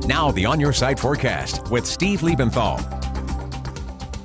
Now the On Your Side forecast with Steve Liebenthal.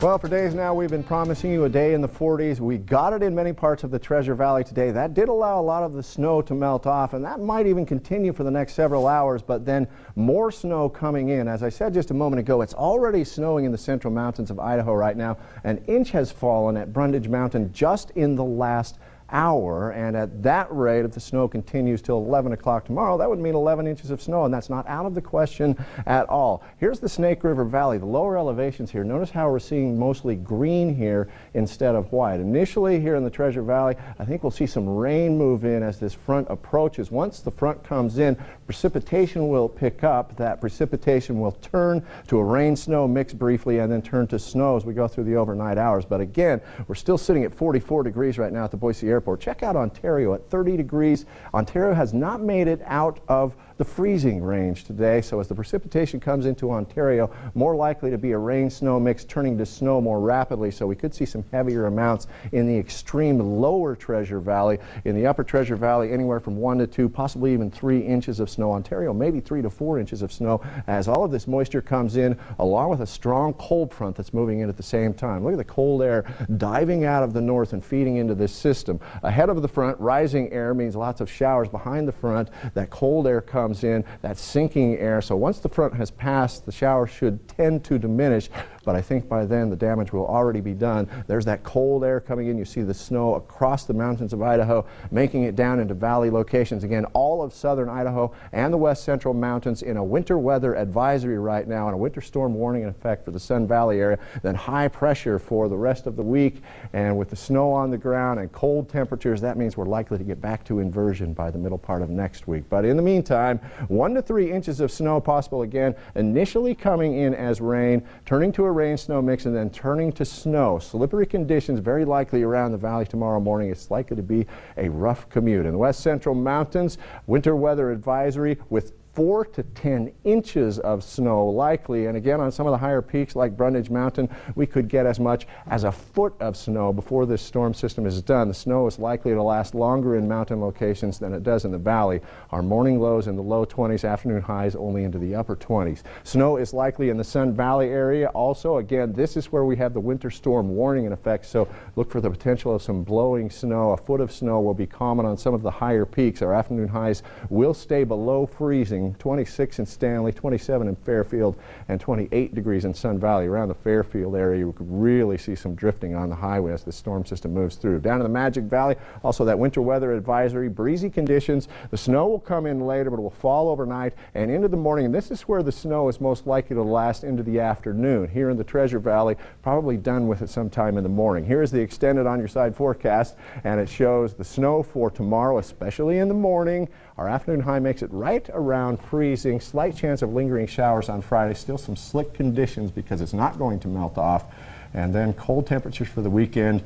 Well, for days now, we've been promising you a day in the 40s. We got it in many parts of the Treasure Valley today. That did allow a lot of the snow to melt off, and that might even continue for the next several hours, but then more snow coming in. As I said just a moment ago, it's already snowing in the central mountains of Idaho right now. An inch has fallen at Brundage Mountain just in the last hour, and at that rate, if the snow continues till 11 o'clock tomorrow, that would mean 11 inches of snow, and that's not out of the question at all. Here's the Snake River Valley, the lower elevations here. Notice how we're seeing mostly green here instead of white. Initially here in the Treasure Valley, I think we'll see some rain move in as this front approaches. Once the front comes in, precipitation will pick up. That precipitation will turn to a rain-snow mix briefly and then turn to snow as we go through the overnight hours. But again, we're still sitting at 44 degrees right now at the Boise Airport. Check out Ontario at 30 degrees. Ontario has not made it out of the freezing range today, so as the precipitation comes into Ontario, more likely to be a rain-snow mix turning to snow more rapidly, so we could see some heavier amounts in the extreme lower Treasure Valley. In the upper Treasure Valley, anywhere from 1 to 2, possibly even 3 inches of snow. Ontario, maybe 3 to 4 inches of snow as all of this moisture comes in, along with a strong cold front that's moving in at the same time. Look at the cold air diving out of the north and feeding into this system. Ahead of the front, rising air means lots of showers behind the front. That cold air comes in, that sinking air. So once the front has passed, the showers should tend to diminish, but I think by then the damage will already be done. There's that cold air coming in. You see the snow across the mountains of Idaho, making it down into valley locations. Again, all of southern Idaho and the west central mountains in a winter weather advisory right now, and a winter storm warning in effect for the Sun Valley area. Then high pressure for the rest of the week, and with the snow on the ground and cold temperatures, that means we're likely to get back to inversion by the middle part of next week. But in the meantime, 1 to 3 inches of snow possible again, initially coming in as rain, turning to a rain-snow mix, and then turning to snow. Slippery conditions very likely around the valley tomorrow morning. It's likely to be a rough commute. In the west central mountains, winter weather advisory with 4 to 10 inches of snow likely, and again on some of the higher peaks like Brundage Mountain, we could get as much as a foot of snow before this storm system is done. The snow is likely to last longer in mountain locations than it does in the valley. Our morning lows in the low 20s, afternoon highs only into the upper 20s. Snow is likely in the Sun Valley area also. Again, this is where we have the winter storm warning in effect, so look for the potential of some blowing snow. A foot of snow will be common on some of the higher peaks. Our afternoon highs will stay below freezing. 26 in Stanley, 27 in Fairfield, and 28 degrees in Sun Valley. Around the Fairfield area, we could really see some drifting on the highway as the storm system moves through. Down in the Magic Valley, also that winter weather advisory, breezy conditions. The snow will come in later, but it will fall overnight and into the morning. And this is where the snow is most likely to last into the afternoon. Here in the Treasure Valley, probably done with it sometime in the morning. Here is the extended On Your Side forecast, and it shows the snow for tomorrow, especially in the morning. Our afternoon high makes it right around freezing. Slight chance of lingering showers on Friday. Still some slick conditions because it's not going to melt off. And then cold temperatures for the weekend.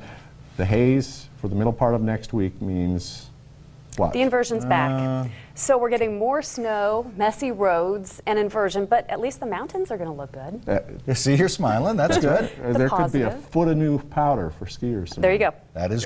The haze for the middle part of next week means what? The inversion's back. So we're getting more snow, messy roads, and inversion, but at least the mountains are going to look good. You see, you're smiling. That's good. There could be a foot of new powder for skiers. There you go. That is